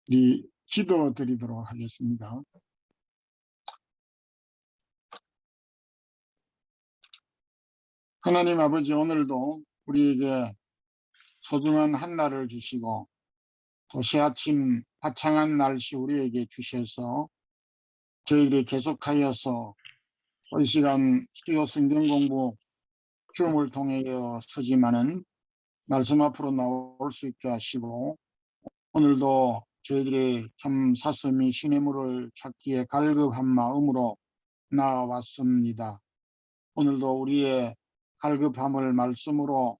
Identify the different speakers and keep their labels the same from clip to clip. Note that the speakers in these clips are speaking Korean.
Speaker 1: 우리 기도 드리도록 하겠습니다. 하나님 아버지, 오늘도 우리에게 소중한 한날을 주시고 또 새아침 화창한 날씨 우리에게 주셔서 저희들이 계속하여서 이 시간 수요 성경 공부 줌을 통하여 서지만은 말씀 앞으로 나올 수 있게 하시고, 오늘도 저희들이 참 사슴이 시냇물을 찾기에 갈급한 마음으로 나왔습니다. 오늘도 우리의 갈급함을 말씀으로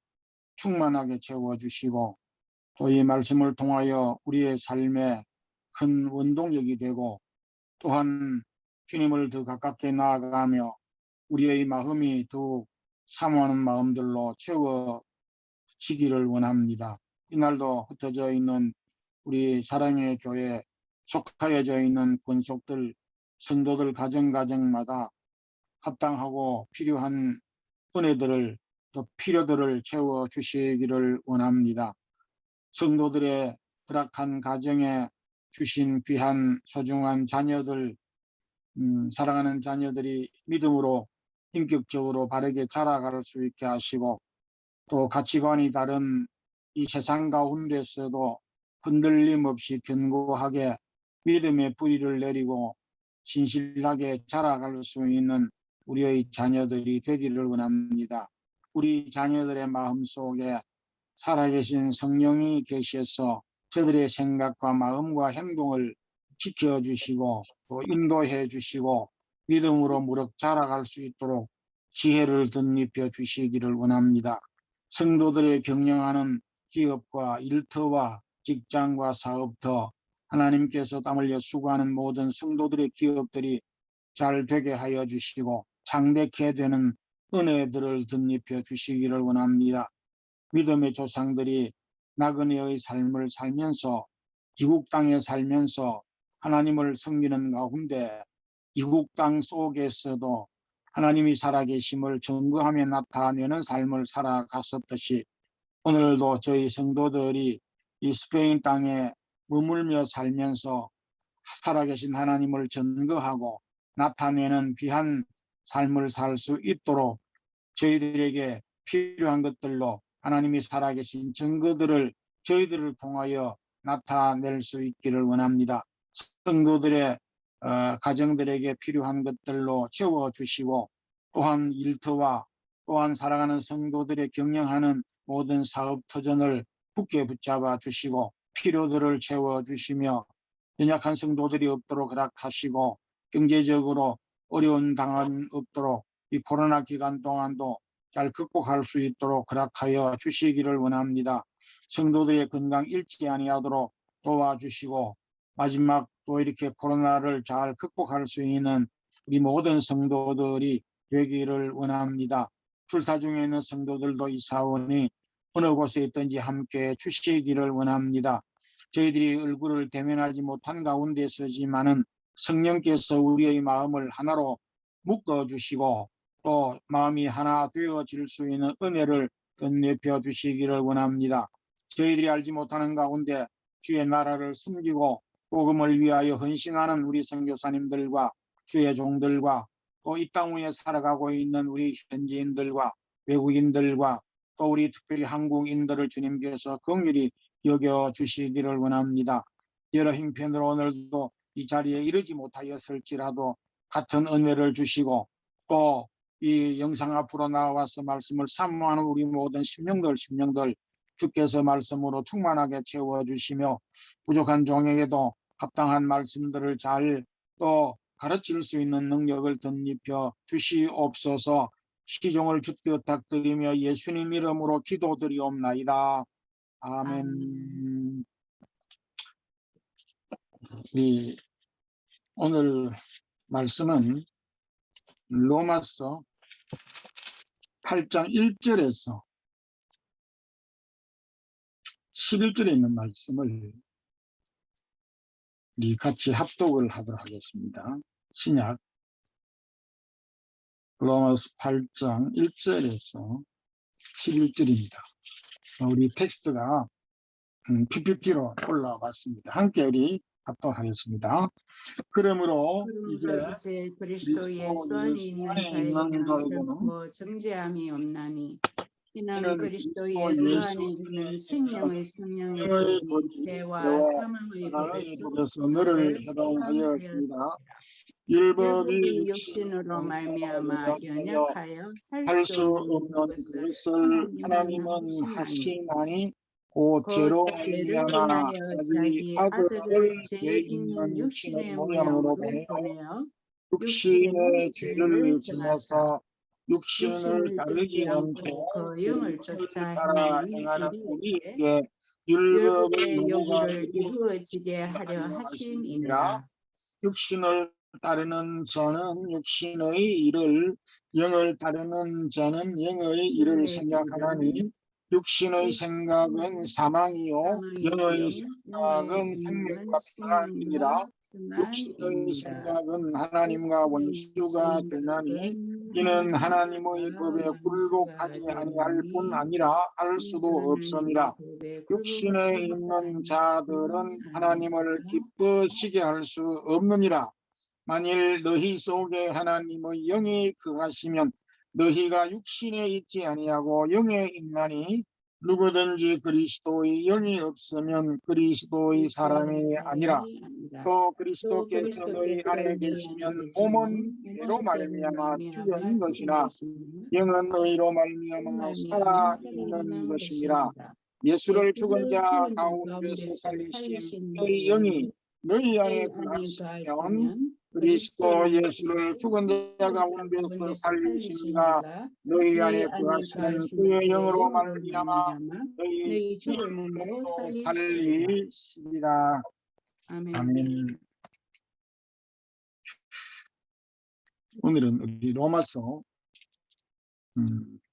Speaker 1: 충만하게 채워주시고, 또 이 말씀을 통하여 우리의 삶에 큰 원동력이 되고, 또한 주님을 더 가깝게 나아가며 우리의 마음이 더욱 사모하는 마음들로 채워지기를 원합니다. 이날도 흩어져 있는 우리 사랑의 교회 속하여져 있는 권속들, 성도들 가정마다 합당하고 필요한 은혜들을, 또 필요들을 채워주시기를 원합니다. 성도들의 허락한 가정에 주신 귀한 소중한 자녀들, 사랑하는 자녀들이 믿음으로 인격적으로 바르게 자라갈 수 있게 하시고, 또 가치관이 다른 이 세상 가운데서도 흔들림 없이 견고하게 믿음의 뿌리를 내리고 신실하게 자라갈 수 있는 우리의 자녀들이 되기를 원합니다. 우리 자녀들의 마음속에 살아계신 성령이 계셔서 저들의 생각과 마음과 행동을 지켜주시고 또 인도해 주시고 믿음으로 무럭 자라갈 수 있도록 지혜를 덧입혀 주시기를 원합니다. 성도들의 경영하는 기업과 일터와 직장과 사업터, 하나님께서 땀 흘려 수고하는 모든 성도들의 기업들이 잘 되게 하여 주시고 창대케 되는 은혜들을 덧입혀 주시기를 원합니다. 믿음의 조상들이 나그네의 삶을 살면서 이국 땅에 살면서 하나님을 섬기는 가운데 이국 땅 속에서도 하나님이 살아계심을 증거하며 나타내는 삶을 살아갔었듯이, 오늘도 저희 성도들이 이 스페인 땅에 머물며 살면서 살아계신 하나님을 증거하고 나타내는 귀한 삶을 살 수 있도록 저희들에게 필요한 것들로 하나님이 살아계신 증거들을 저희들을 통하여 나타낼 수 있기를 원합니다. 성도들의 가정들에게 필요한 것들로 채워주시고, 또한 일터와 또한 사랑하는 성도들의 경영하는 모든 사업 터전을 굳게 붙잡아 주시고 필요들을 채워주시며 연약한 성도들이 없도록 허락하시고, 경제적으로 어려운 당한 없도록 이 코로나 기간 동안도 잘 극복할 수 있도록 허락하여 주시기를 원합니다. 성도들의 건강 잃지 아니하도록 도와주시고, 마지막 또 이렇게 코로나를 잘 극복할 수 있는 우리 모든 성도들이 되기를 원합니다. 출타 중에 있는 성도들도 이 사원이 어느 곳에 있든지 함께 주시기를 원합니다. 저희들이 얼굴을 대면하지 못한 가운데 서지만은 성령께서 우리의 마음을 하나로 묶어주시고 또 마음이 하나 되어질 수 있는 은혜를 건네펴 주시기를 원합니다. 저희들이 알지 못하는 가운데 주의 나라를 숨기고 복음을 위하여 헌신하는 우리 선교사님들과 주의 종들과 또 이 땅 위에 살아가고 있는 우리 현지인들과 외국인들과 또 우리 특별히 한국인들을 주님께서 긍휼히 여겨주시기를 원합니다. 여러 형편으로 오늘도 이 자리에 이르지 못하였을지라도 같은 은혜를 주시고 또 이 영상 앞으로 나와서 말씀을 사모하는 우리 모든 심령들 주께서 말씀으로 충만하게 채워주시며 부족한 종에게도 합당한 말씀들을 잘 또 가르칠 수 있는 능력을 덧입혀 주시옵소서. 시종을 주께 부탁드리며 예수님 이름으로 기도드리옵나이다. 아멘. 오늘 말씀은 로마서 8장 1절에서 11절에 있는 말씀을 우리 같이 합독을 하도록 하겠습니다. 신약 로마서 8장 1절에서 11절입니다. 우리 텍스트가 PPT로 올라왔습니다. 함께 우리 합독하겠습니다. 그러므로 이제
Speaker 2: 이제 그리스도 예수 안에 있는 자에게는 결코 정죄함이 없나니 이는 그리스도 예수 안에 있는 생명의 성령의 법이 죄와 사망의 법에서
Speaker 1: 너를 해방하였습니다.
Speaker 2: 율법이 육신으로 말미암아 연약하여 할 수 없는 것을 하나님은 하시나니
Speaker 1: 곧 죄로
Speaker 2: 죄를 인하여 자기 아들을 죄 있는 육신의 모양으로 보내어
Speaker 1: 육신의 죄를 지나서 육신을 따르지 않고
Speaker 2: 그 영을 쫓아
Speaker 1: 따라
Speaker 2: 행하는
Speaker 1: 행하는
Speaker 2: 우리에게
Speaker 1: 우리에게
Speaker 2: 율법의
Speaker 1: 율법의
Speaker 2: 요구를 이루어지게 하려 하심이니라.
Speaker 1: 육신을 따르는 자는 육신의 일을, 영을 따르는 자는 영의 일을 생각하나니 육신의 생각은 사망이요 영의 생각은 생명과 평안이니라. 육신의 생각은 하나님과 원수가 되나니 이는 하나님의 법에 굴복하지 아니할 뿐 아니라 할 수도 없음이라. 육신에 있는 자들은 하나님을 기쁘시게 할 수 없느니라. 만일 너희 속에 하나님의 영이 거하시면 너희가 육신에 있지 아니하고 영에 있나니 누구든지 그리스도의 영이 없으면 그리스도의 사람이 아니라. 또 그리스도께서 너희 안에 계시면 몸은 죄로 말미암아 죽은 것이나 영은 너희로 말미암아 살아 있는 것이니라. 예수를 죽은 자 가운데서 살리신 너희 영이 너희 안에 거하시면 그리스도 예수를 죽은 자 가운데서 살리시니가 너희 안에 거하시는 그의 영으로 말미암아 너희 죽은 몸으로 살리시리라. 아멘. 오늘은 우리 로마서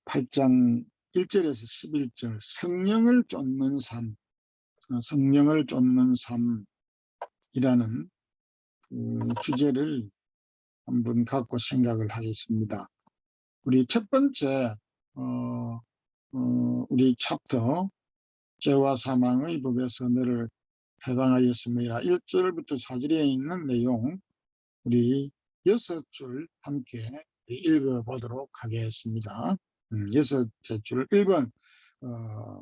Speaker 1: 8장 1절에서 11절 성령을 쫓는 삶, 성령을 쫓는 삶이라는 그 주제를 한번 갖고 생각을 하겠습니다. 우리 첫 번째 우리 챕터 죄와 사망의 법에서 너를 해방하였습니다. 1절부터 4절에 있는 내용 우리 6줄 함께 읽어보도록 하겠습니다. 6째 줄 1번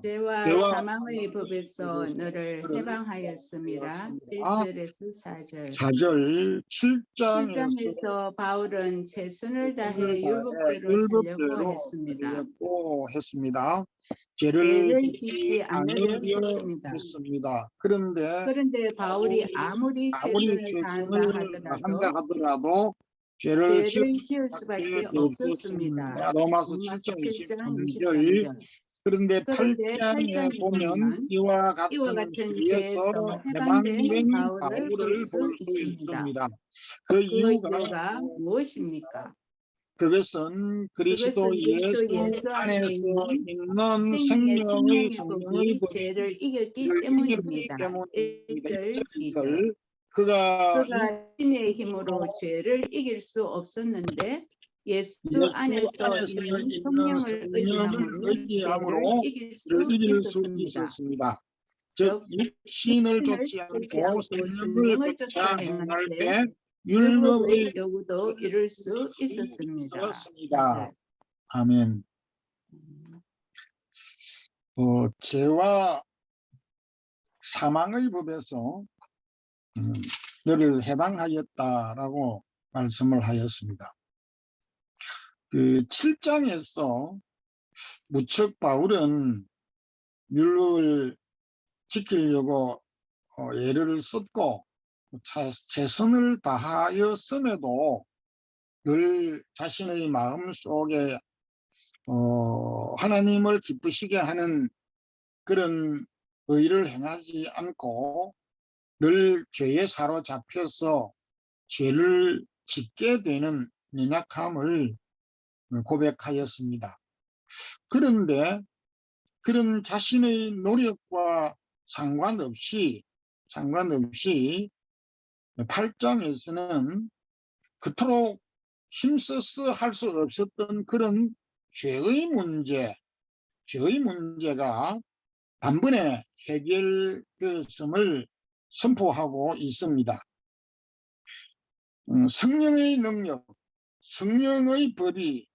Speaker 2: 죄와 사망의 법에서 너를 해방하였습니다. 1절에서 4절.
Speaker 1: 4절
Speaker 2: 7장에서 바울은 최선을 다해 율법대로 살려고 했습니다. 죄를 짓지 않으려 했습니다. 그런데 바울이 아무리 최선을 다한다 하더라도 죄를 지을 수밖에 없었습니다. 로마서 7장 23절.
Speaker 1: 그런데 8장에 보면 이와 같은 죄에서 해방된 바울을 볼 수 있습니다. 그 이유가 무엇입니까? 그것은 그리스도 예수 안에서 있는 생명의 성령의
Speaker 2: 죄를 이겼기 때문입니다. 1절, 2절.
Speaker 1: 그가
Speaker 2: 신의 힘으로 죄를 이길 수 없었는데 예수 안에서 있는 성령을 의지함으로 죄를 이길 수 있었습니다.
Speaker 1: 즉 육신을 쫓지 않고 성령을 쫓아 행할 때 율법의
Speaker 2: 요구도 이룰 수 있었습니다.
Speaker 1: 아멘. 죄와 사망의 법에서 너를 해방하였다라고 말씀을 하였습니다. 그 7장에서 무척 바울은 율법을 지키려고 애를 썼고 최선을 다하였음에도 늘 자신의 마음 속에 하나님을 기쁘시게 하는 그런 의를 행하지 않고 늘 죄에 사로잡혀서 죄를 짓게 되는 연약함을 고백하였습니다. 그런데 그런 자신의 노력과 상관없이 8장에서는 그토록 힘써서 할 수 없었던 그런 죄의 문제가 단번에 해결되었음을 선포하고 있습니다. 성령의 능력, 성령의 법이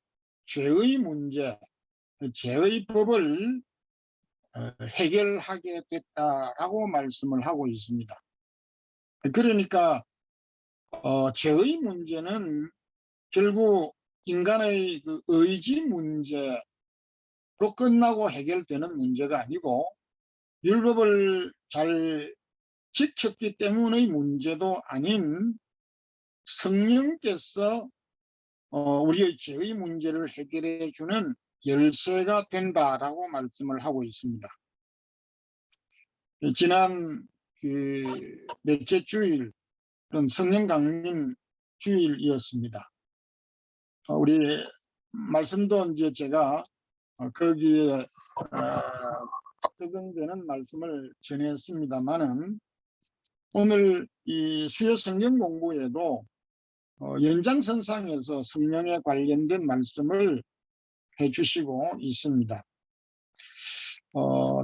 Speaker 1: 죄의 문제, 죄의 법을 해결하게 됐다라고 말씀을 하고 있습니다. 그러니까 죄의 문제는 결국 인간의 그 의지 문제로 끝나고 해결되는 문제가 아니고 율법을 잘 지켰기 때문의 문제도 아닌 성령께서 우리의 죄의 문제를 해결해 주는 열쇠가 된다라고 말씀을 하고 있습니다. 지난 그 넷째 주일은 성령 강림 주일이었습니다. 우리 말씀도 이제 제가 거기에 적용되는 말씀을 전했습니다만은 오늘 이 수요 성경 공부에도 연장선상에서 성령에 관련된 말씀을 해주시고 있습니다.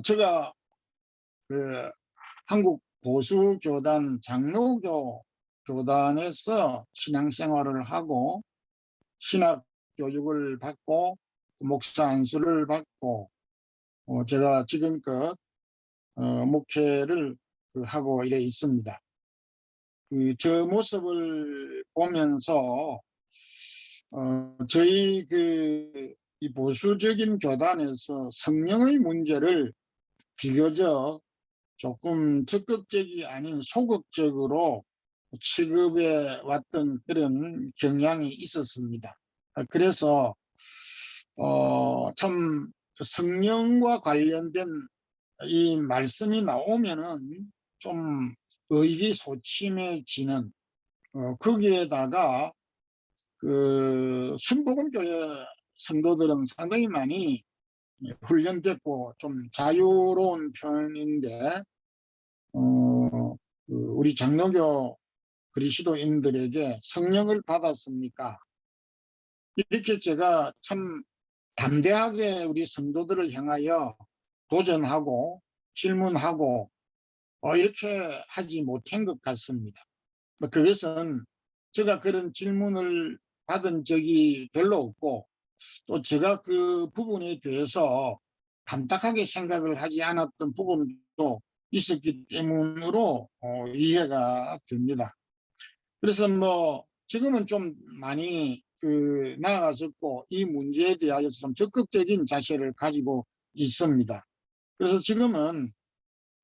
Speaker 1: 제가 그 한국 보수교단 장로교 교단에서 신앙생활을 하고 신학 교육을 받고 목사 안수를 받고 제가 지금껏 목회를 하고 이래 있습니다. 저 모습을 보면서 저희 이 보수적인 교단에서 성령의 문제를 비교적 조금 적극적이 아닌 소극적으로 취급해 왔던 그런 경향이 있었습니다. 그래서 참 성령과 관련된 이 말씀이 나오면은 좀 의기소침해지는 거기에다가 그 순복음교회 성도들은 상당히 많이 훈련됐고 좀 자유로운 편인데 우리 장로교 그리스도인들에게 성령을 받았습니까? 이렇게 제가 참 담대하게 우리 성도들을 향하여 도전하고 질문하고 이렇게 하지 못한 것 같습니다. 그것은 제가 그런 질문을 받은 적이 별로 없고 또 제가 그 부분에 대해서 담탁하게 생각을 하지 않았던 부분도 있었기 때문으로 이해가 됩니다. 그래서 뭐 지금은 좀 많이 나아졌고 이 문제에 대하여 좀 적극적인 자세를 가지고 있습니다. 그래서 지금은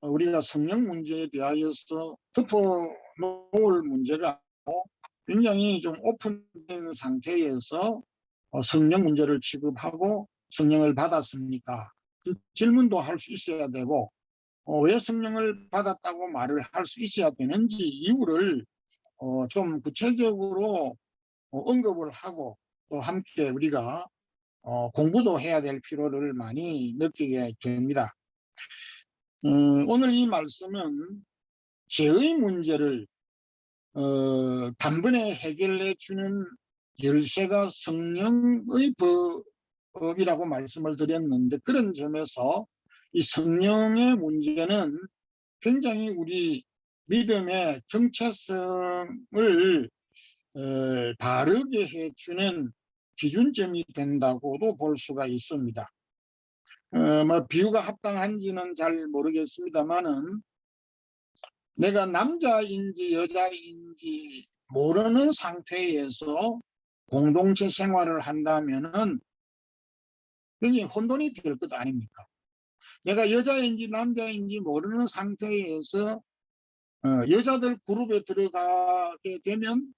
Speaker 1: 우리가 성령 문제에 대하여서 덮어놓을 문제가 아니고 굉장히 좀 오픈된 상태에서 성령 문제를 취급하고 성령을 받았습니까? 그 질문도 할 수 있어야 되고 왜 성령을 받았다고 말을 할 수 있어야 되는지 이유를 좀 구체적으로 언급을 하고 또 함께 우리가 공부도 해야 될 필요를 많이 느끼게 됩니다. 오늘 이 말씀은 죄의 문제를 단번에 해결해 주는 열쇠가 성령의 법이라고 말씀을 드렸는데 그런 점에서 이 성령의 문제는 굉장히 우리 믿음의 정체성을 바르게 해주는 기준점이 된다고도 볼 수가 있습니다. 뭐 비유가 합당한지는 잘 모르겠습니다만은 내가 남자인지 여자인지 모르는 상태에서 공동체 생활을 한다면은 굉장히 혼돈이 될 것 아닙니까? 내가 여자인지 남자인지 모르는 상태에서 여자들 그룹에 들어가게 되면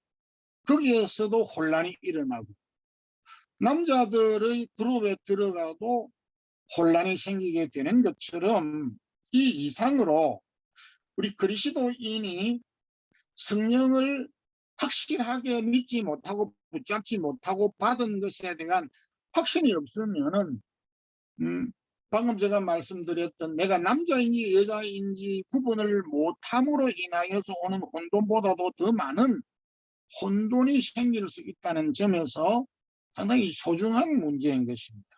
Speaker 1: 거기에서도 혼란이 일어나고 남자들의 그룹에 들어가도 혼란이 생기게 되는 것처럼 이 이상으로 우리 그리스도인이 성령을 확실하게 믿지 못하고 붙잡지 못하고 받은 것에 대한 확신이 없으면은 방금 제가 말씀드렸던 내가 남자인지 여자인지 구분을 못함으로 인하여서 오는 혼돈보다도 더 많은 혼돈이 생길 수 있다는 점에서 상당히 소중한 문제인 것입니다.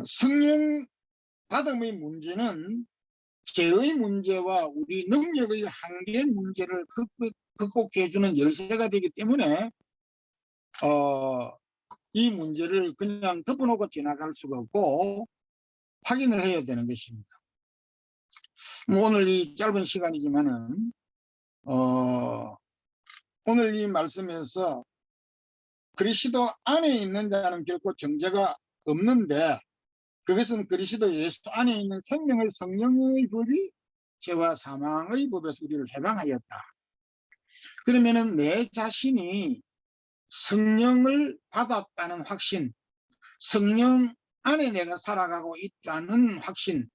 Speaker 1: 성령 받음의 문제는 죄의 문제와 우리 능력의 한계 문제를 극복해주는 열쇠가 되기 때문에 이 문제를 그냥 덮어놓고 지나갈 수가 없고 확인을 해야 되는 것입니다. 오늘 이 짧은 시간이지만은 오늘 이 말씀에서 그리스도 안에 있는 자는 결코 정죄가 없는데 그것은 그리스도 예수 안에 있는 생명의 성령의 법이 죄와 사망의 법에서 우리를 해방하였다. 그러면은 내 자신이 성령을 받았다는 확신, 성령 안에 내가 살아가고 있다는 확신,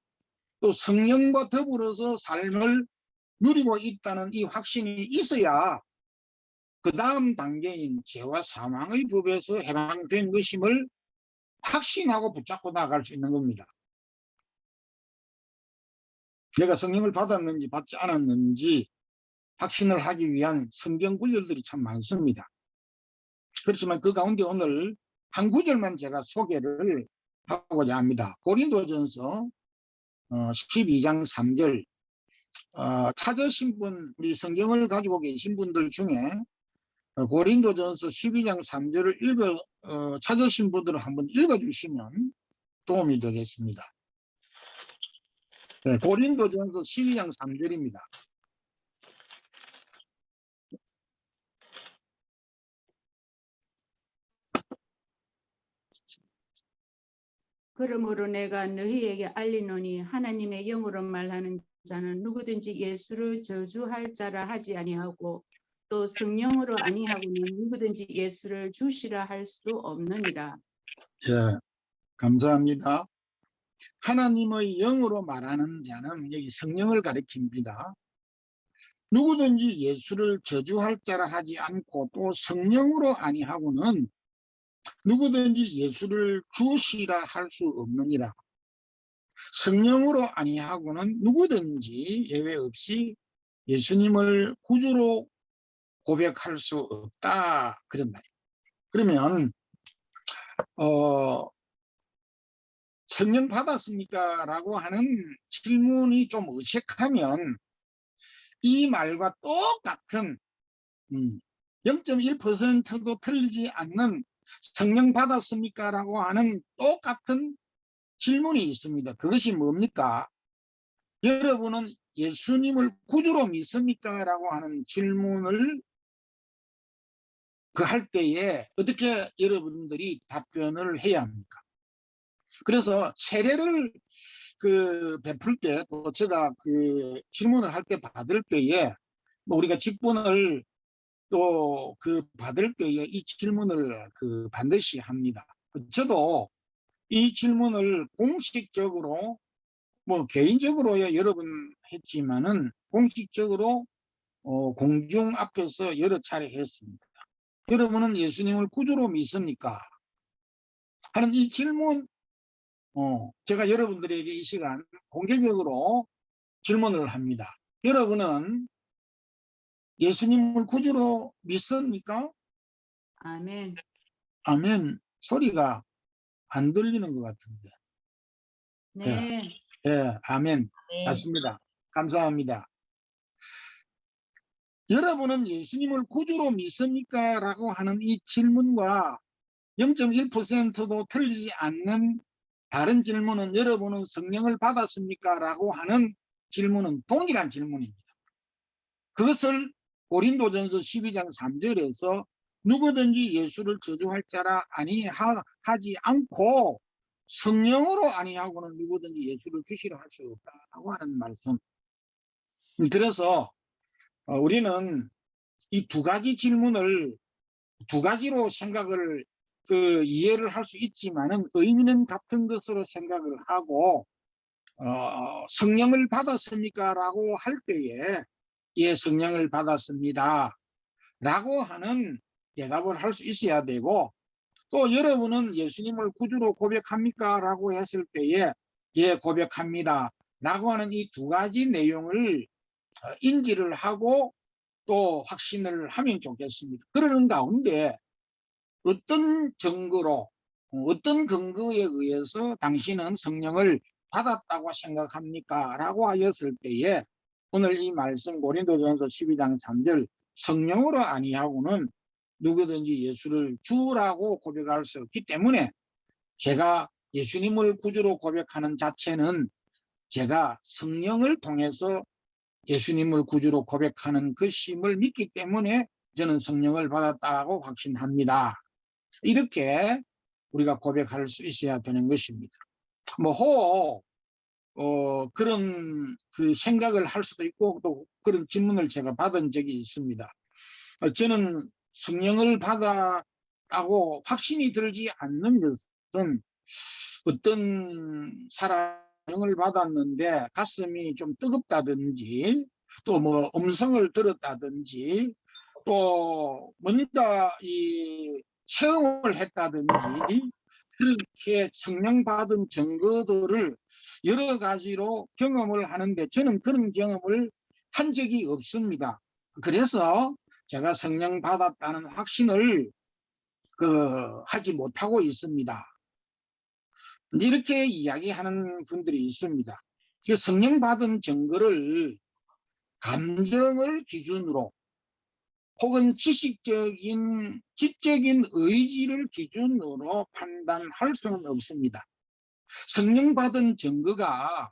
Speaker 1: 또 성령과 더불어서 삶을 누리고 있다는 이 확신이 있어야 그 다음 단계인 죄와 사망의 법에서 해방된 것임을 확신하고 붙잡고 나갈 수 있는 겁니다. 내가 성령을 받았는지 받지 않았는지 확신을 하기 위한 성경 구절들이 참 많습니다. 그렇지만 그 가운데 오늘 한 구절만 제가 소개를 하고자 합니다. 고린도전서 12장 3절 찾으신 분, 우리 성경을 가지고 계신 분들 중에 고린도전서 12장 3절을 찾으신 분들은 한번 읽어주시면 도움이 되겠습니다. 네, 고린도전서 12장 3절입니다.
Speaker 2: 그러므로 내가 너희에게 알리노니 하나님의 영으로 말하는 자는 누구든지 예수를 저주할 자라 하지 아니하고 또 성령으로 아니하고는 누구든지 예수를 주시라 할 수 없느니라.
Speaker 1: 예, 감사합니다. 하나님의 영으로 말하는 자는 여기 성령을 가리킵니다. 누구든지 예수를 저주할 자라 하지 않고 또 성령으로 아니하고는 누구든지 예수를 주시라 할 수 없느니라. 성령으로 아니하고는 누구든지 예외 없이 예수님을 구주로 고백할 수 없다. 그런 말이에요. 그러면 성령 받았습니까? 라고 하는 질문이 좀 어색하면 이 말과 똑같은 0.1%도 틀리지 않는 성령 받았습니까? 라고 하는 똑같은 질문이 있습니다. 그것이 뭡니까? 여러분은 예수님을 구주로 믿습니까? 라고 하는 질문을 할 때에 어떻게 여러분들이 답변을 해야 합니까? 그래서 세례를 베풀 때 또 제가 질문을 할 때 받을 때에 우리가 직분을 또 받을 때에 이 질문을 반드시 합니다. 저도 이 질문을 공식적으로 개인적으로 여러 번 했지만은 공식적으로 공중 앞에서 여러 차례 했습니다. 여러분은 예수님을 구주로 믿습니까? 하는 이 질문 제가 여러분들에게 이 시간 공개적으로 질문을 합니다. 여러분은 예수님을 구주로 믿습니까?
Speaker 2: 아멘.
Speaker 1: 아멘. 소리가 안 들리는 것 같은데.
Speaker 2: 네.
Speaker 1: 예, 아멘.
Speaker 2: 네.
Speaker 1: 맞습니다. 감사합니다. 여러분은 예수님을 구주로 믿습니까? 라고 하는 이 질문과 0.1%도 틀리지 않는 다른 질문은 여러분은 성령을 받았습니까? 라고 하는 질문은 동일한 질문입니다. 그것을 고린도전서 12장 3절에서 누구든지 예수를 저주할 자라 아니하지 않고 성령으로 아니하고는 누구든지 예수를 주시라 할 수 없다고 하는 말씀. 그래서 우리는 이 두 가지 질문을 두 가지로 생각을 이해를 할 수 있지만은 의미는 같은 것으로 생각을 하고 성령을 받았습니까? 라고 할 때에 예, 성령을 받았습니다. 라고 하는 대답을 할 수 있어야 되고 또 여러분은 예수님을 구주로 고백합니까? 라고 했을 때에 예, 고백합니다. 라고 하는 이 두 가지 내용을 인지를 하고 또 확신을 하면 좋겠습니다. 그러는 가운데 어떤 증거로 어떤 근거에 의해서 당신은 성령을 받았다고 생각합니까? 라고 하였을 때에 오늘 이 말씀 고린도전서 12장 3절 성령으로 아니하고는 누구든지 예수를 주라고 고백할 수 없기 때문에 제가 예수님을 구주로 고백하는 자체는 제가 성령을 통해서 예수님을 구주로 고백하는 그 심을 믿기 때문에 저는 성령을 받았다고 확신합니다. 이렇게 우리가 고백할 수 있어야 되는 것입니다. 그런 그 생각을 할 수도 있고 또 그런 질문을 제가 받은 적이 있습니다. 저는 성령을 받았다고 확신이 들지 않는 것은 어떤 사랑을 받았는데 가슴이 좀 뜨겁다든지 또 뭐 음성을 들었다든지 또 뭔가 이 체험을 했다든지 그렇게 성령 받은 증거들을 여러 가지로 경험을 하는데 저는 그런 경험을 한 적이 없습니다. 그래서 제가 성령 받았다는 확신을 하지 못하고 있습니다. 이렇게 이야기하는 분들이 있습니다. 성령 받은 증거를 감정을 기준으로 혹은 지적인 의지를 기준으로 판단할 수는 없습니다. 성령 받은 증거가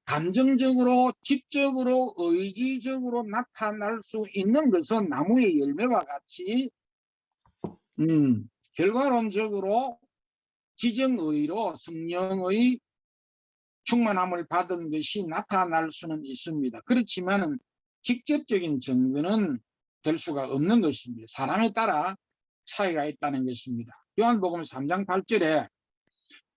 Speaker 1: 감정적으로, 지적으로, 의지적으로 나타날 수 있는 것은 나무의 열매와 같이 결과론적으로 지정의로 성령의 충만함을 받은 것이 나타날 수는 있습니다. 그렇지만 직접적인 증거는 될 수가 없는 것입니다. 사람에 따라 차이가 있다는 것입니다. 요한복음 3장 8절에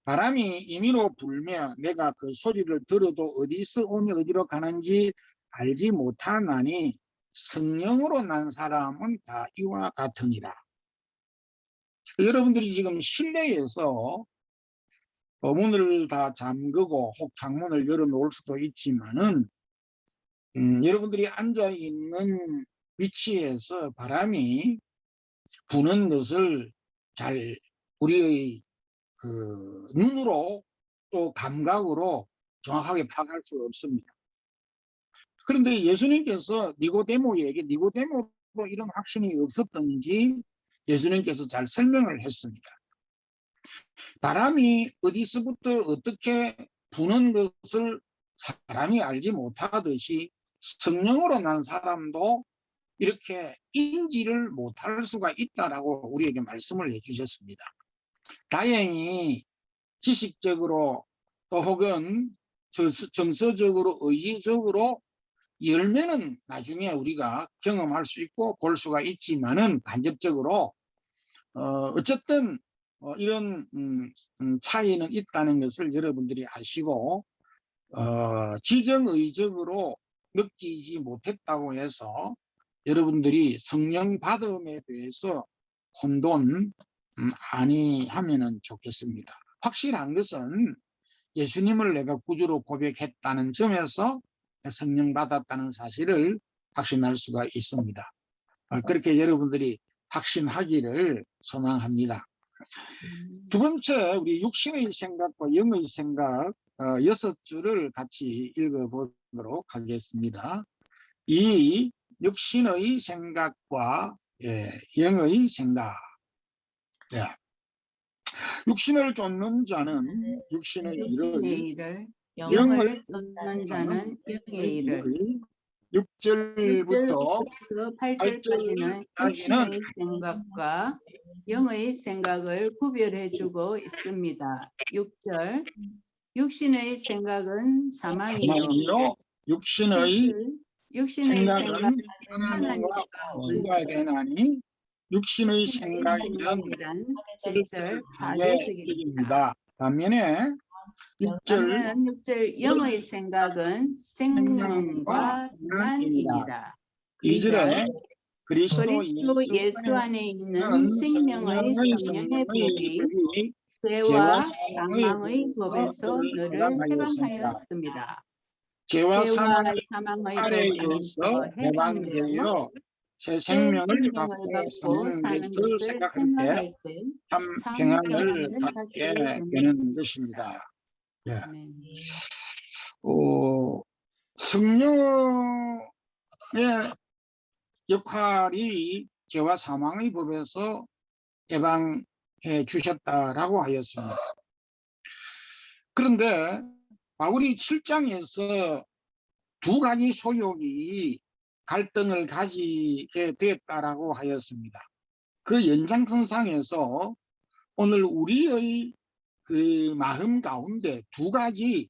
Speaker 1: 바람이 임의로 불며 내가 그 소리를 들어도 어디서 오며 어디로 가는지 알지 못하나니 성령으로 난 사람은 다 이와 같으니라. 여러분들이 지금 실내에서 문을 다 잠그고 혹 창문을 열어놓을 수도 있지만은 여러분들이 앉아 있는 위치에서 바람이 부는 것을 잘 우리의 그 눈으로 또 감각으로 정확하게 파악할 수 없습니다. 그런데 예수님께서 니고데모에게 니고데모도 이런 확신이 없었던지 예수님께서 잘 설명을 했습니다. 바람이 어디서부터 어떻게 부는 것을 사람이 알지 못하듯이 성령으로 난 사람도 이렇게 인지를 못할 수가 있다라고 우리에게 말씀을 해주셨습니다. 다행히 지식적으로 또 혹은 정서적으로 의지적으로 열매는 나중에 우리가 경험할 수 있고 볼 수가 있지만은 간접적으로 어쨌든 이런 차이는 있다는 것을 여러분들이 아시고 지정의적으로 느끼지 못했다고 해서 여러분들이 성령 받음에 대해서 혼돈 아니하면 좋겠습니다. 확실한 것은 예수님을 내가 구주로 고백했다는 점에서 성령 받았다는 사실을 확신할 수가 있습니다. 그렇게 여러분들이 확신하기를 소망합니다. 두 번째, 우리 육신의 생각과 영의 생각 6줄을 같이 읽어보도록 하겠습니다. 이 육신의 생각과 영의 생각. 육신을 쫓는 자는 육신의 일을,
Speaker 2: 영을 쫓는 자는 영의 일을.
Speaker 1: 6절부터
Speaker 2: 8절까지는 육신의 생각과 영의 생각을 구별해주고 있습니다. 6절 육신의 생각은 사망이요
Speaker 1: 육신의
Speaker 2: 생각은
Speaker 1: 하나님과 원수가 되나니 육신의 생각이란
Speaker 2: 7절 파괴적입니다.
Speaker 1: 반면에 6절
Speaker 2: 영의 생각은 생명과 평안입니다.
Speaker 1: 2절에 그리스도
Speaker 2: 예수 안에 있는 생명의 성령의 법이 죄와 사망의 법에서 너를 해방하였습니다.
Speaker 1: 죄와 사망의
Speaker 2: 법에서 해방되어
Speaker 1: 새 생명을 갖고 사는 것을 생각할 때 참 평안을 갖게 되는 것입니다. 예.
Speaker 2: 네.
Speaker 1: 성령의 역할이 죄와 사망의 법에서 해방해 주셨다라고 하였습니다. 그런데 바울이 7장에서 두 가지 소욕이 갈등을 가지게 되었다라고 하였습니다. 그 연장선상에서 오늘 우리의 그 마음 가운데 두 가지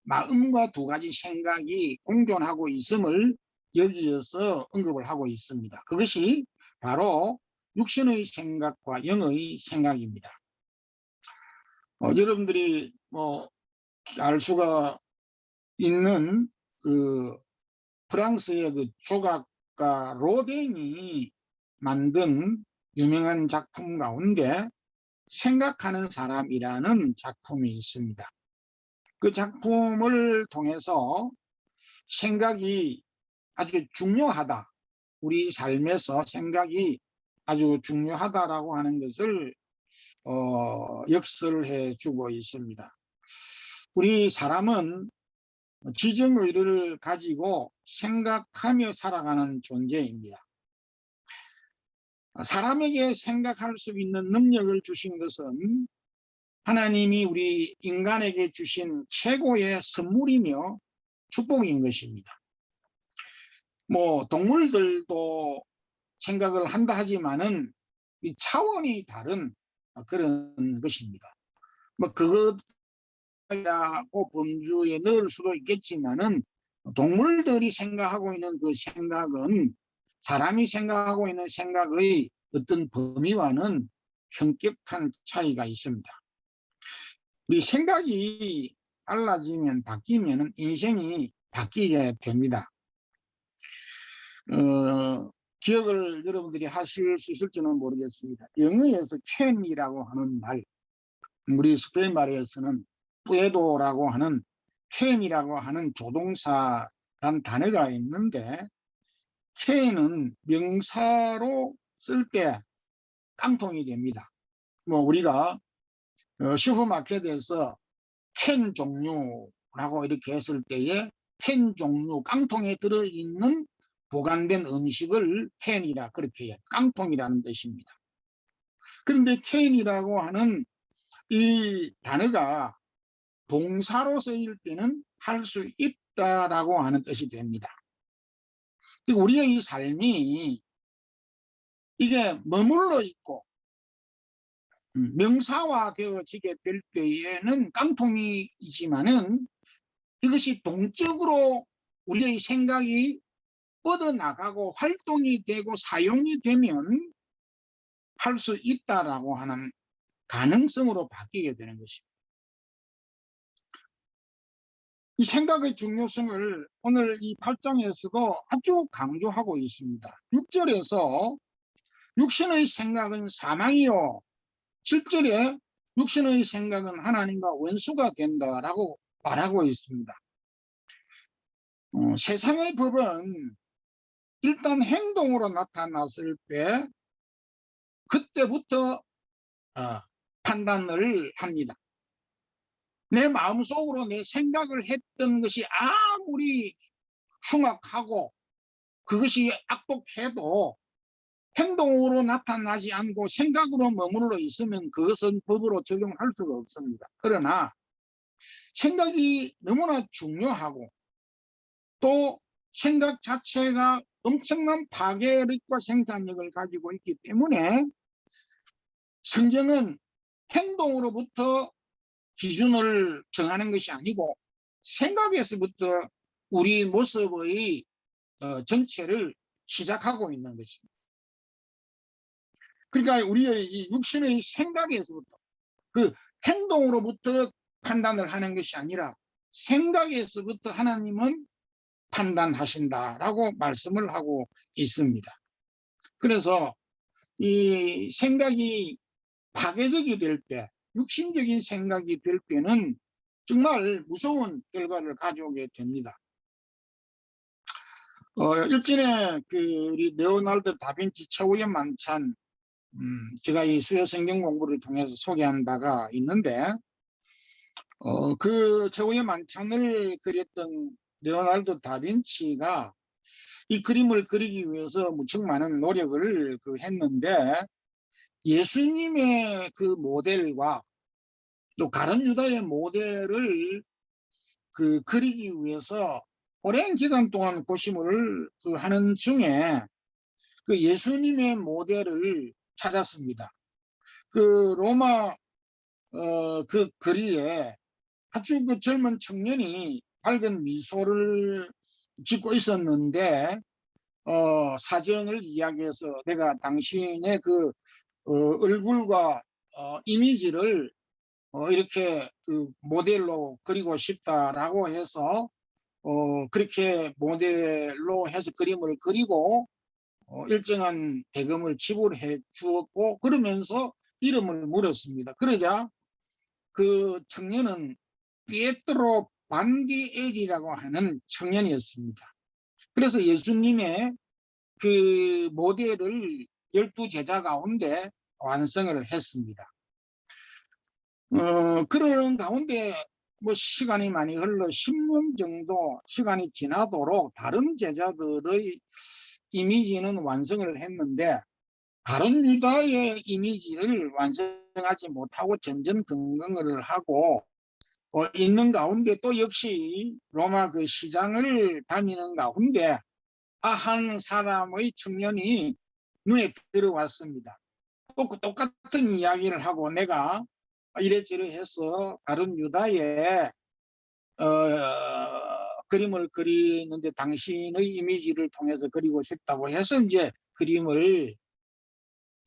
Speaker 1: 마음과 두 가지 생각이 공존하고 있음을 여기에서 언급을 하고 있습니다. 그것이 바로 육신의 생각과 영의 생각입니다. 여러분들이 알 수가 있는 그 프랑스의 그 조각가 로댕이 만든 유명한 작품 가운데 생각하는 사람이라는 작품이 있습니다. 그 작품을 통해서 생각이 아주 중요하다. 우리 삶에서 생각이 아주 중요하다라고 하는 것을 역설해 주고 있습니다. 우리 사람은 지정의를 가지고 생각하며 살아가는 존재입니다. 사람에게 생각할 수 있는 능력을 주신 것은 하나님이 우리 인간에게 주신 최고의 선물이며 축복인 것입니다. 동물들도 생각을 한다 하지만은 이 차원이 다른 그런 것입니다. 그것이라고 범주에 넣을 수도 있겠지만은 동물들이 생각하고 있는 그 생각은 사람이 생각하고 있는 생각의 어떤 범위와는 현격한 차이가 있습니다. 우리 생각이 달라지면 바뀌면 인생이 바뀌게 됩니다. 기억을 여러분들이 하실 수 있을지는 모르겠습니다. 영어에서 can이라고 하는 말, 우리 스페인 말에서는 puedo라고 하는 can이라고 하는 조동사란 단어가 있는데 can은 명사로 쓸 때 깡통이 됩니다. 우리가 슈퍼마켓에서 캔 종류라고 이렇게 했을 때에 캔 종류, 깡통에 들어있는 보관된 음식을 캔이라 그렇게 해요. 깡통이라는 뜻입니다. 그런데 캔이라고 하는 이 단어가 동사로 쓰일 때는 할 수 있다라고 하는 뜻이 됩니다. 우리의 이 삶이 이게 머물러 있고 명사화 되어지게 될 때에는 깡통이지만은 이것이 동적으로 우리의 생각이 뻗어나가고 활동이 되고 사용이 되면 할 수 있다라고 하는 가능성으로 바뀌게 되는 것입니다. 이 생각의 중요성을 오늘 이 8장에서도 아주 강조하고 있습니다. 6절에서 육신의 생각은 사망이요 7절에 육신의 생각은 하나님과 원수가 된다라고 말하고 있습니다. 세상의 법은 일단 행동으로 나타났을 때 그때부터 판단을 합니다. 내 마음속으로 내 생각을 했던 것이 아무리 흉악하고 그것이 악독해도 행동으로 나타나지 않고 생각으로 머물러 있으면 그것은 법으로 적용할 수가 없습니다. 그러나 생각이 너무나 중요하고 또 생각 자체가 엄청난 파괴력과 생산력을 가지고 있기 때문에 성경은 행동으로부터 기준을 정하는 것이 아니고 생각에서부터 우리 모습의 전체를 시작하고 있는 것입니다. 그러니까 우리의 이 육신의 생각에서부터 그 행동으로부터 판단을 하는 것이 아니라 생각에서부터 하나님은 판단하신다라고 말씀을 하고 있습니다. 그래서 이 생각이 파괴적이 될 때, 육신적인 생각이 될 때는 정말 무서운 결과를 가져오게 됩니다. 일전에 우리 레오나르도 다빈치 최후의 만찬, 제가 이 수요 성경 공부를 통해서 소개한 바가 있는데 그 최후의 만찬을 그렸던 레오나르도 다빈치가 이 그림을 그리기 위해서 무척 많은 노력을 했는데 예수님의 그 모델과 또 가룟 유다의 모델을 그리기 위해서 오랜 기간 동안 고심을 하는 중에 그 예수님의 모델을 찾았습니다. 그 로마 그 거리에 아주 그 젊은 청년이 밝은 미소를 짓고 있었는데 사정을 이야기해서 내가 당신의 그 얼굴과 이미지를 이렇게 그 모델로 그리고 싶다라고 해서 그렇게 모델로 해서 그림을 그리고 일정한 대금을 지불해 주었고 그러면서 이름을 물었습니다. 그러자 그 청년은 피에트로 반디엘이라고 하는 청년이었습니다. 그래서 예수님의 그 모델을 12제자 가운데 완성을 했습니다. 그런 가운데 뭐 시간이 많이 흘러 10년 정도 시간이 지나도록 다른 제자들의 이미지는 완성을 했는데 다른 유다의 이미지를 완성하지 못하고 전전긍긍을 하고 있는 가운데 또 역시 로마 그 시장을 다니는 가운데 한 사람의 청년이 눈에 들어왔습니다. 또 똑같은 이야기를 하고 내가 이래저래 해서 다른 유다의 그림을 그리는데 당신의 이미지를 통해서 그리고 싶다고 해서 이제 그림을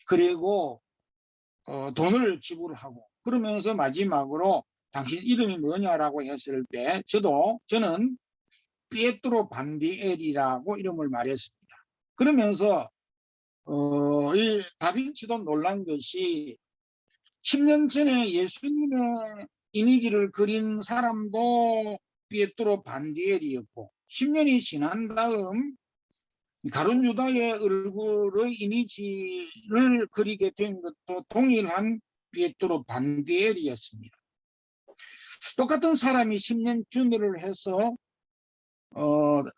Speaker 1: 그리고 돈을 지불하고 그러면서 마지막으로 당신 이름이 뭐냐라고 했을 때 저는 피에트로 반디엘이라고 이름을 말했습니다. 그러면서 이 다빈치도 놀란 것이 10년 전에 예수님의 이미지를 그린 사람도 피에트로 반디엘이었고 10년이 지난 다음 가룟 유다의 얼굴의 이미지를 그리게 된 것도 동일한 피에트로 반디엘이었습니다. 똑같은 사람이 10년 준비를 해서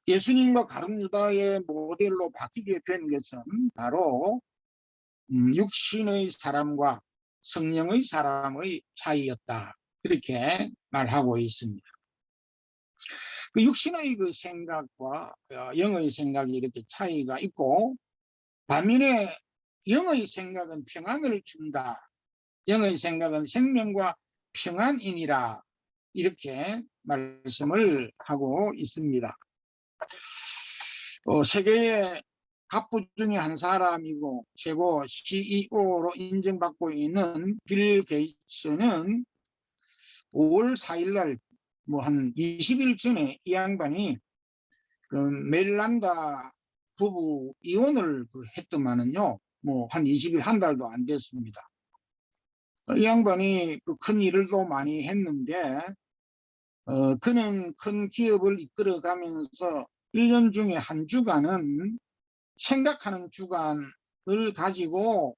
Speaker 1: 예수님과 가룟 유다의 모델로 바뀌게 된 것은 바로 육신의 사람과 성령의 사람의 차이였다. 그렇게 말하고 있습니다. 그 육신의 그 생각과 영의 생각이 이렇게 차이가 있고 반면에 영의 생각은 평안을 준다. 영의 생각은 생명과 평안이니라. 이렇게 말씀을 하고 있습니다. 세계의 갑부 중에 한 사람이고 최고 CEO로 인정받고 있는 빌 게이츠는 5월 4일 날 뭐 한 20일 전에 이 양반이 그 멜란다 부부 이혼을 했더만은요. 뭐 한 20일 한 달도 안 됐습니다. 이 양반이 큰 일을도 많이 했는데 그는 큰 기업을 이끌어가면서 1년 중에 한 주간은 생각하는 주간을 가지고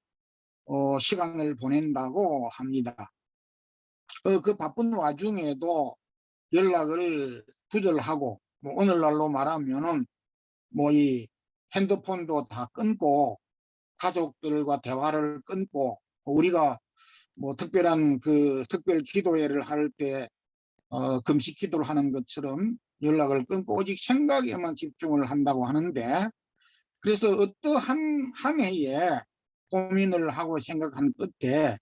Speaker 1: 시간을 보낸다고 합니다. 그 바쁜 와중에도 연락을 두절하고 뭐 오늘날로 말하면은 뭐 이 핸드폰도 다 끊고 가족들과 대화를 끊고 우리가 뭐 특별한 특별 기도회를 할 때 금식 기도를 하는 것처럼 연락을 끊고 오직 생각에만 집중을 한다고 하는데 그래서 어떠한 한 해에 고민을 하고 생각한 끝에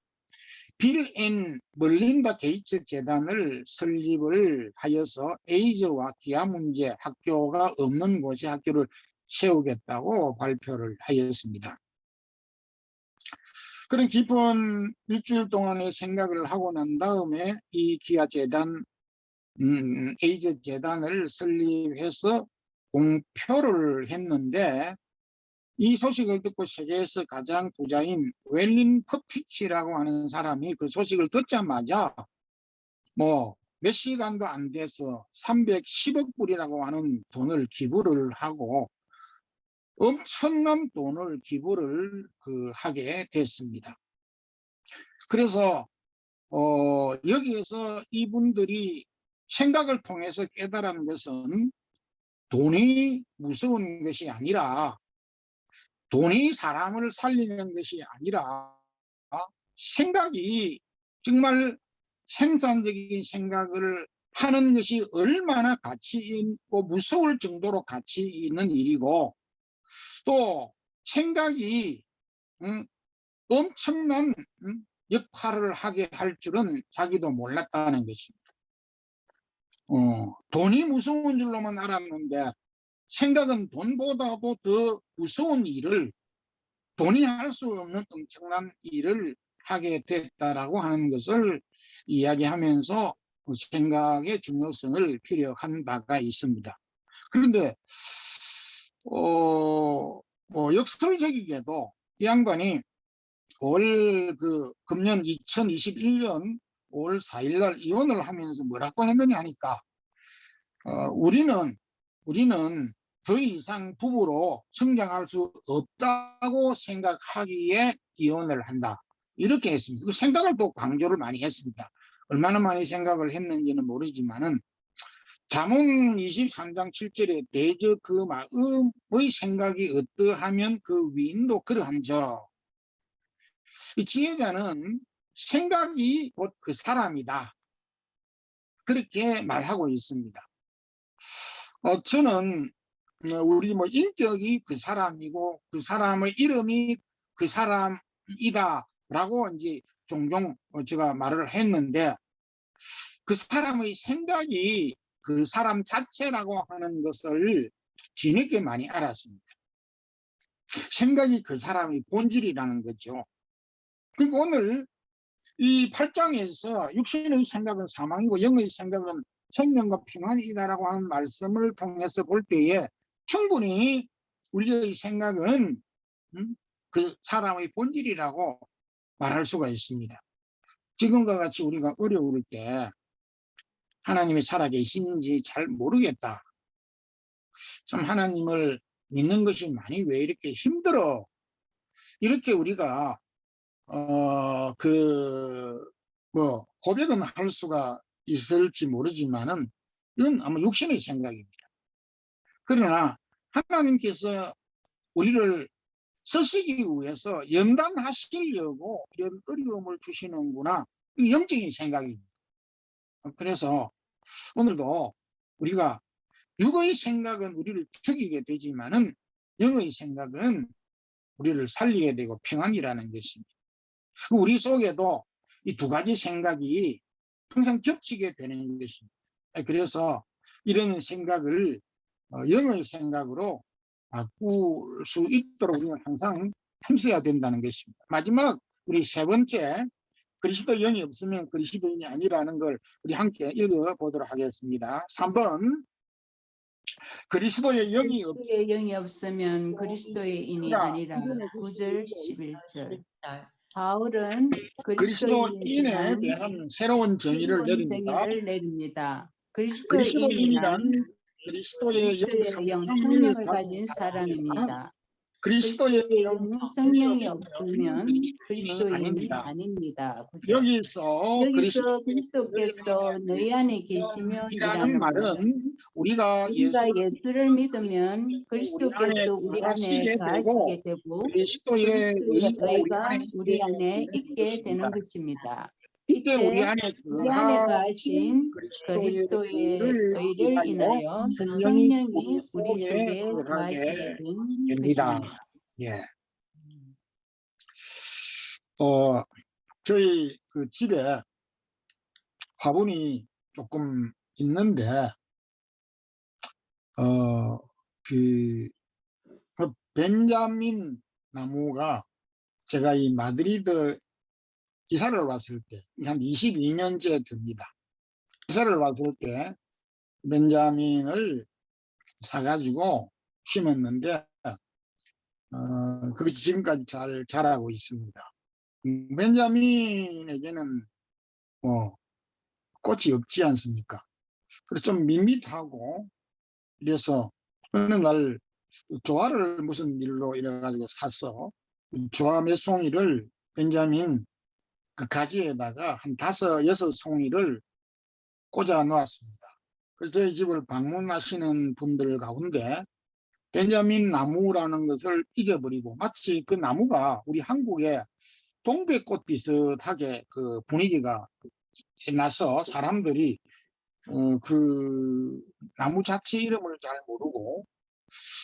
Speaker 1: 빌 앤 멀린다 게이츠 재단을 설립을 하여서 에이즈와 기아 문제 학교가 없는 곳에 학교를 세우겠다고 발표를 하였습니다. 그런 깊은 일주일 동안의 생각을 하고 난 다음에 이 기아 재단, 에이즈 재단을 설립해서 공표를 했는데 이 소식을 듣고 세계에서 가장 부자인 웰린 퍼피치라고 하는 사람이 그 소식을 듣자마자 뭐 몇 시간도 안 돼서 310억 불이라고 하는 돈을 기부를 하고 엄청난 돈을 기부를 하게 됐습니다. 그래서 여기에서 이분들이 생각을 통해서 깨달은 것은 돈이 무서운 것이 아니라, 돈이 사람을 살리는 것이 아니라, 생각이 정말 생산적인 생각을 하는 것이 얼마나 가치 있고 무서울 정도로 가치 있는 일이고, 또 생각이 엄청난 역할을 하게 할 줄은 자기도 몰랐다는 것입니다. 돈이 무서운 줄로만 알았는데 생각은 돈보다도 더 무서운 일을, 돈이 할 수 없는 엄청난 일을 하게 됐다라고 하는 것을 이야기하면서 생각의 중요성을 피력한 바가 있습니다. 그런데 역설적이게도 이 양반이 금년 2021년 5월 4일 날 이혼을 하면서 뭐라고 했느냐 하니까, 우리는 더 이상 부부로 성장할 수 없다고 생각하기에 이혼을 한다, 이렇게 했습니다. 그 생각을 또 강조를 많이 했습니다. 얼마나 많이 생각을 했는지는 모르지만은 잠언 23장 7절에 대저 그 마음의 생각이 어떠하면 그 위인도 그러한저, 이 지혜자는 생각이 곧 그 사람이다, 그렇게 말하고 있습니다. 저는 우리 인격이 그 사람이고 그 사람의 이름이 그 사람이다라고 이제 종종 제가 말을 했는데, 그 사람의 생각이 그 사람 자체라고 하는 것을 뒤늦게 많이 알았습니다. 생각이 그 사람의 본질이라는 거죠. 그리고 오늘 이 8장에서 육신의 생각은 사망이고 영의 생각은 생명과 평안이다라고 하는 말씀을 통해서 볼 때에 충분히 우리의 생각은 그 사람의 본질이라고 말할 수가 있습니다. 지금과 같이 우리가 어려울 때 하나님이 살아계신지 잘 모르겠다, 참 하나님을 믿는 것이 많이 왜 이렇게 힘들어, 이렇게 우리가 고백은 할 수가 있을지 모르지만은 이건 아마 육신의 생각입니다. 그러나 하나님께서 우리를 쓰시기 위해서 연단하시려고 이런 어려움을 주시는구나, 이 영적인 생각입니다. 그래서 오늘도 우리가 육의 생각은 우리를 죽이게 되지만은 영의 생각은 우리를 살리게 되고 평안이라는 것입니다. 우리 속에도 이 두 가지 생각이 항상 겹치게 되는 것입니다. 그래서 이런 생각을 영의 생각으로 바꿀 수 있도록 우리는 항상 힘써야 된다는 것입니다. 마지막 우리 세 번째, 그리스도 영이 없으면 그리스도인이 아니라는 걸 우리 함께 읽어보도록 하겠습니다. 3번, 그리스도의 영이
Speaker 2: 없으면 그리스도인이 아니라. 9절 11절. 바울은
Speaker 1: 그리스도인에 대한 새로운 정의를
Speaker 2: 내립니다.
Speaker 1: 그리스도인이란 그리스도의
Speaker 2: 성령을 가진 사람입니다.
Speaker 1: 그리스도의
Speaker 2: 성령이 없으면 그리스도인이 아닙니다.
Speaker 1: 여기서
Speaker 2: 그리스도께서 너희 안에 계시면이라는
Speaker 1: 말은 우리가
Speaker 2: 예수를 믿으면 그리스도께서 우리 안에 가시게 되고
Speaker 1: 그리스도의
Speaker 2: 의가 우리 안에 있게 되는 것입니다.
Speaker 1: 이때 우리 안에
Speaker 2: 가신 그리스도의 의를 인하여 성령이 우리 속에 거하시게 됩니다.
Speaker 1: 예. 저희 그 집에 화분이 조금 있는데, 그 벤자민 나무가 제가 이 마드리드 이사를 왔을 때 한 22년째 됩니다. 이사를 왔을 때 벤자민을 사가지고 심었는데 그것이 지금까지 잘 자라고 있습니다. 벤자민에게는 꽃이 없지 않습니까? 그래서 좀 밋밋하고, 그래서 어느 날 조화를 무슨 일로 이래가지고 사서 조화 몇 송이를 벤자민 그 가지에다가 한 5, 6송이를 꽂아 놓았습니다. 그래서 저희 집을 방문하시는 분들 가운데 벤자민 나무라는 것을 잊어버리고 마치 그 나무가 우리 한국의 동백꽃 비슷하게 그 분위기가 나서 사람들이 그 나무 자체 이름을 잘 모르고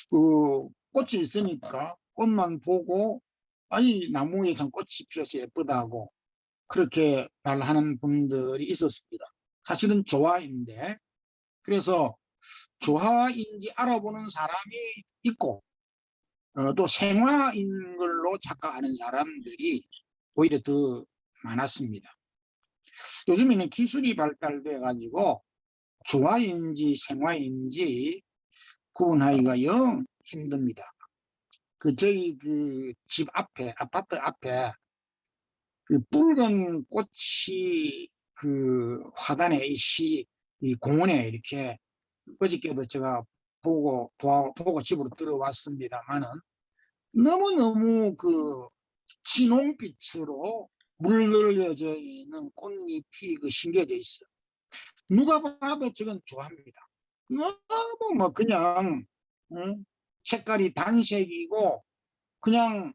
Speaker 1: 그 꽃이 있으니까 꽃만 보고 아이 나무에 참 꽃이 피어서 예쁘다고 그렇게 말하는 분들이 있었습니다. 사실은 조화인데 그래서 조화인지 알아보는 사람이 있고 또 생화인 걸로 착각하는 사람들이 오히려 더 많았습니다. 요즘에는 기술이 발달돼 가지고 조화인지 생화인지 구분하기가 영 힘듭니다. 그 저희 그 집 앞에 아파트 앞에 그 붉은 꽃이 그 화단에 이 공원에 이렇게 어저께도 제가 보고 집으로 들어왔습니다만은 너무너무 그 진홍빛으로 물들여져 있는 꽃잎이 그 심겨져 있어요. 누가 봐도 저건 좋아합니다. 너무 뭐 그냥 색깔이 단색이고 그냥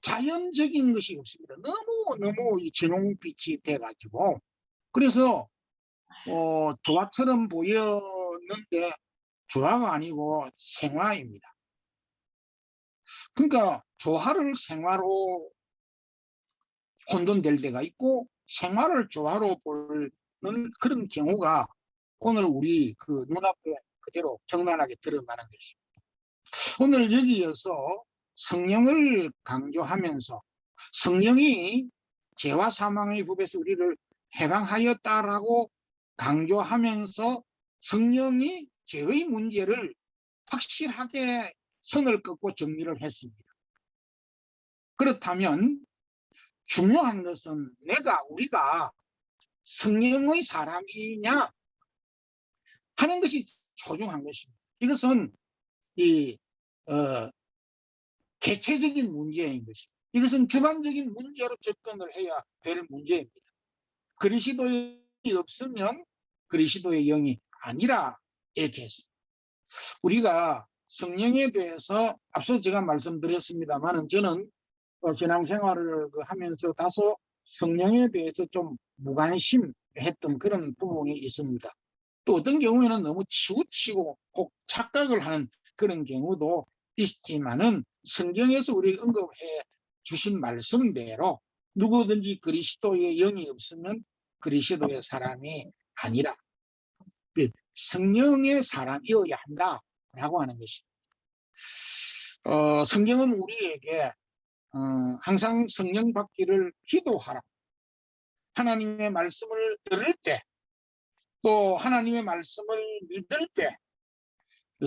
Speaker 1: 자연적인 것이 없습니다. 너무 이 진홍빛이 돼가지고 그래서 조화처럼 보였는데 조화가 아니고 생화입니다. 그러니까 조화를 생화로 혼돈될 때가 있고 생화를 조화로 보는 그런 경우가 오늘 우리 그 눈앞에 그대로 적나라하게 드러나는 것입니다. 오늘 여기에서 성령을 강조하면서 성령이 죄와 사망의 법에서 우리를 해방하였다라고 강조하면서 성령이 죄의 문제를 확실하게 선을 긋고 정리를 했습니다. 그렇다면 중요한 것은 우리가 성령의 사람이냐 하는 것이 소중한 것입니다. 이것은 이 개체적인 문제인 것입니다. 이것은 주관적인 문제로 접근을 해야 될 문제입니다. 그리스도의 없으면 그리스도의 영이 아니라 이렇게 했습니다. 우리가 성령에 대해서 앞서 제가 말씀드렸습니다만 저는 신앙생활을 하면서 다소 성령에 대해서 좀 무관심했던 그런 부분이 있습니다. 또 어떤 경우에는 너무 치우치고 꼭 착각을 하는 그런 경우도 있지만은 성경에서 우리 언급해 주신 말씀대로 누구든지 그리스도의 영이 없으면 그리스도의 사람이 아니라 그 성령의 사람이어야 한다라고 하는 것입니다. 성경은 우리에게 항상 성령 받기를 기도하라. 하나님의 말씀을 들을 때 또 하나님의 말씀을 믿을 때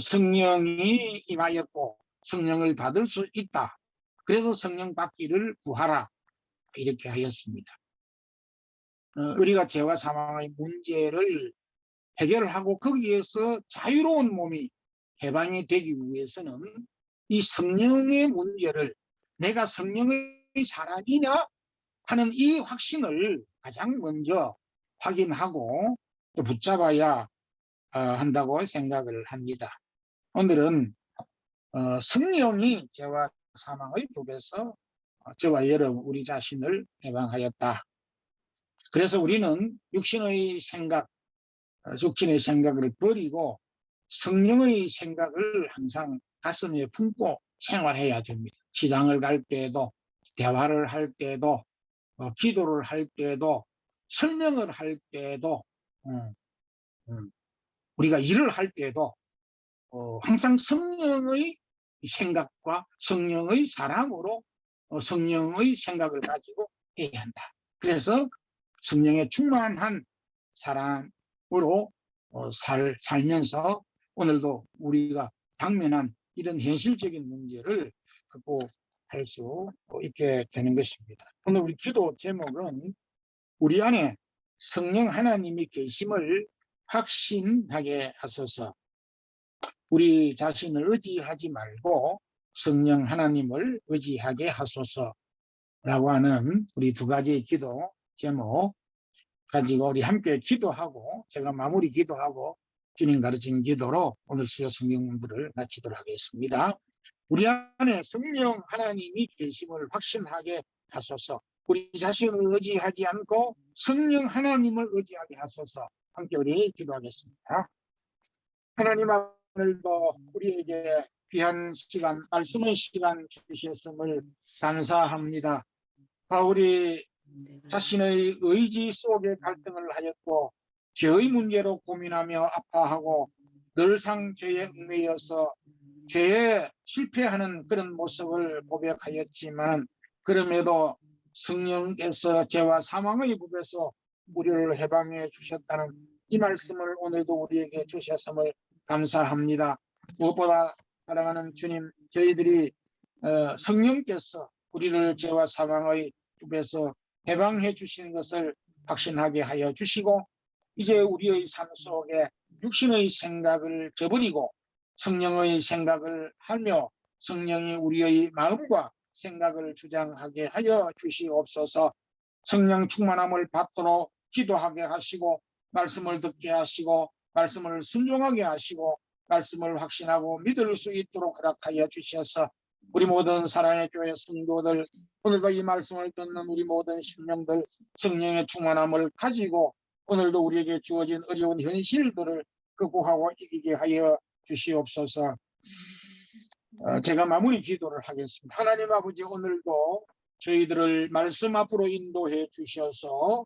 Speaker 1: 성령이 임하였고 성령을 받을 수 있다. 그래서 성령 받기를 구하라. 이렇게 하였습니다. 우리가 죄와 사망의 문제를 해결하고 거기에서 자유로운 몸이 해방이 되기 위해서는 이 성령의 문제를 내가 성령의 사람이냐 하는 이 확신을 가장 먼저 확인하고 붙잡아야 한다고 생각을 합니다. 오늘은 성령이 죄와 사망의 법에서 저와 여러분 우리 자신을 해방하였다. 그래서 우리는 육신의 생각을 버리고 성령의 생각을 항상 가슴에 품고 생활해야 됩니다. 시장을 갈 때에도 대화를 할 때에도 기도를 할 때에도 설명을 할 때에도 우리가 일을 할 때에도 항상 성령의 생각과 성령의 사람으로 성령의 생각을 가지고 해야 한다. 그래서 성령에 충만한 사람으로 살면서 오늘도 우리가 당면한 이런 현실적인 문제를 극복할 수 있게 되는 것입니다. 오늘 우리 기도 제목은 우리 안에 성령 하나님이 계심을 확신하게 하소서. 우리 자신을 의지하지 말고 성령 하나님을 의지하게 하소서. 하는 우리 두 가지 기도 제목 가지고 우리 함께 기도하고 제가 마무리 기도하고 주님 가르친 기도로 오늘 수요 성경 공부를 마치도록 하겠습니다. 우리 안에 성령 하나님이 계심을 확신하게 하소서. 우리 자신을 의지하지 않고 성령 하나님을 의지하게 하소서. 함께 우리 기도하겠습니다. 하나님, 오늘도 우리에게 귀한 시간, 말씀의 시간 주셨음을 감사합니다. 우리 자신의 의지 속에 갈등을 하였고 죄의 문제로 고민하며 아파하고 늘상 죄에 얽매여서 죄에 실패하는 그런 모습을 고백하였지만 그럼에도 성령께서 죄와 사망의 법에서 우리를 해방해 주셨다는 이 말씀을 오늘도 우리에게 주셨음을 감사합니다. 무엇보다 사랑하는 주님, 저희들이 성령께서 우리를 죄와 사망의 법에서 해방해 주시는 것을 확신하게 하여 주시고 이제 우리의 삶 속에 육신의 생각을 저버리고 성령의 생각을 하며 성령이 우리의 마음과 생각을 주장하게 하여 주시옵소서. 성령 충만함을 받도록 기도하게 하시고 말씀을 듣게 하시고 말씀을 순종하게 하시고 말씀을 확신하고 믿을 수 있도록 허락하여 주셔서 우리 모든 사랑의 교회 성도들 오늘도 이 말씀을 듣는 우리 모든 신령들 성령의 충만함을 가지고 오늘도 우리에게 주어진 어려운 현실들을 극복하고 이기게 하여 주시옵소서. 제가 마무리 기도를 하겠습니다. 하나님 아버지, 오늘도 저희들을 말씀 앞으로 인도해 주셔서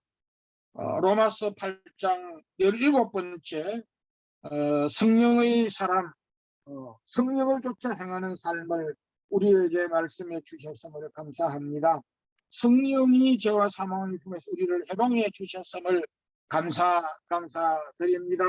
Speaker 1: 로마서 8장 17번째 성령의 사람, 성령을 쫓아 행하는 삶을 우리에게 말씀해 주셨음을 감사합니다. 성령이 죄와 사망의 품에서 우리를 해방해 주셨음을 감사드립니다.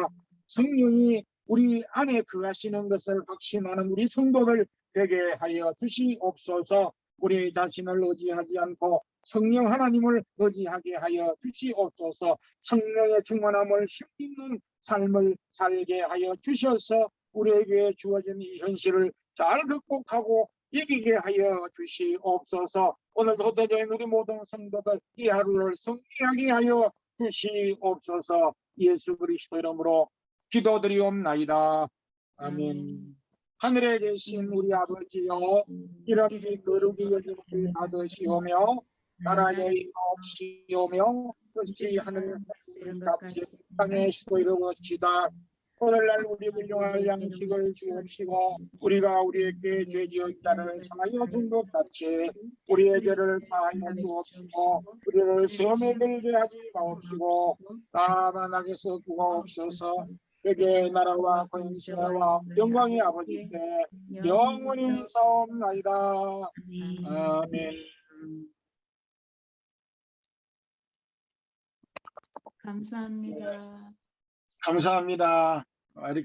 Speaker 1: 성령이 우리 안에 거하시는 것을 확신하는 우리 성도들 되게 하여 주시옵소서. 우리 자신을 의지하지 않고 성령 하나님을 의지하게 하여 주시옵소서. 성령의 충만함을 힘있는 삶을 살게 하여 주셔서 우리에게 주어진 이 현실을 잘 극복하고 이기게 하여 주시옵소서. 오늘도 흩어진 우리 모든 성도들 이 하루를 승리하게 하여 주시옵소서. 예수 그리스도 이름으로 기도드리옵나이다. 아멘. 하늘에 계신 우리 아버지여, 이름이 거룩히 여김을 받으시오며 나라의 없이오며 뜻이 하늘같이 땅에 쉬고 이루어지다. 오늘날 우리 불용할 양식을 주옵시고 우리가 우리에게 죄지었다를 사하여 준 것 같이 우리의 죄를 사하여 주옵시고 우리를 시험에 들게 하지 마옵시고 다만 악에서 구하옵소서. 그게 나라와 권세와 영광이 아버지께 영원히 사옵나이다. 아멘.
Speaker 2: 감사합니다.
Speaker 1: 감사합니다. 이렇게